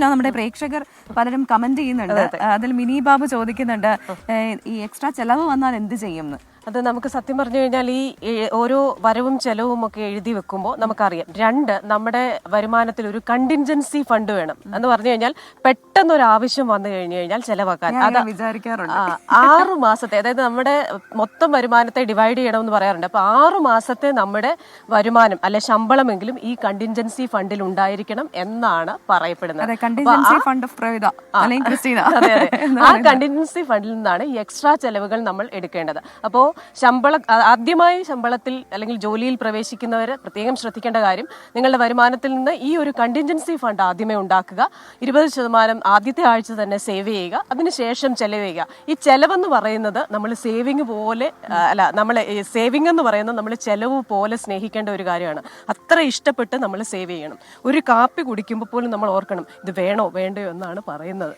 നമ്മുടെ പ്രേക്ഷകർ പലരും കമന്റ് ചെയ്യുന്നുണ്ട്. അതിൽ മിനി ബാബു ചോദിക്കുന്നുണ്ട്, ഈ എക്സ്ട്രാ ചെലവ് വന്നാൽ എന്ത് ചെയ്യും? അത് നമുക്ക് സത്യം പറഞ്ഞു കഴിഞ്ഞാൽ ഈ ഓരോ വരവും ചെലവും ഒക്കെ എഴുതി വെക്കുമ്പോൾ നമുക്കറിയാം, രണ്ട്, നമ്മുടെ വരുമാനത്തിൽ ഒരു കണ്ടിൻജൻസി ഫണ്ട് വേണം എന്ന് പറഞ്ഞു കഴിഞ്ഞാൽ പെട്ടെന്ന് ഒരു ആവശ്യം വന്നു കഴിഞ്ഞു കഴിഞ്ഞാൽ ചെലവാക്കാൻ അത് വിചാരിക്കാറുണ്ട്. 6 മാസത്തെ, അതായത് നമ്മുടെ മൊത്തം വരുമാനത്തെ ഡിവൈഡ് ചെയ്യണമെന്ന് പറയാറുണ്ട്. അപ്പൊ 6 മാസത്തെ നമ്മുടെ വരുമാനം അല്ലെ ശമ്പളമെങ്കിലും ഈ കണ്ടിൻജൻസി ഫണ്ടിൽ ഉണ്ടായിരിക്കണം എന്നാണ് പറയപ്പെടുന്നത്. ആ കണ്ടിൻജൻസി ഫണ്ടിൽ നിന്നാണ് ഈ എക്സ്ട്രാ ചെലവുകൾ നമ്മൾ എടുക്കേണ്ടത്. അപ്പോൾ ആദ്യമായി ശമ്പളത്തിൽ അല്ലെങ്കിൽ ജോലിയിൽ പ്രവേശിക്കുന്നവർ പ്രത്യേകം ശ്രദ്ധിക്കേണ്ട കാര്യം, നിങ്ങളുടെ വരുമാനത്തിൽ നിന്ന് ഈ ഒരു കണ്ടിൻജൻസി ഫണ്ട് ആദ്യമേ ഉണ്ടാക്കുക. 20% ആദ്യത്തെ ആഴ്ച തന്നെ സേവ് ചെയ്യുക, അതിനുശേഷം ചെലവ് ചെയ്യുക. ഈ ചെലവെന്ന് പറയുന്നത് നമ്മൾ സേവിങ് പോലെ അല്ല, നമ്മൾ സേവിങ് എന്ന് പറയുന്നത് നമ്മൾ ചെലവ് പോലെ സ്നേഹിക്കേണ്ട ഒരു കാര്യമാണ്. അത്ര ഇഷ്ടപ്പെട്ട് നമ്മൾ സേവ് ചെയ്യണം. ഒരു കാപ്പി കുടിക്കുമ്പോൾ പോലും നമ്മൾ ഓർക്കണം, ഇത് വേണോ വേണ്ടയോ എന്നാണ് പറയുന്നത്.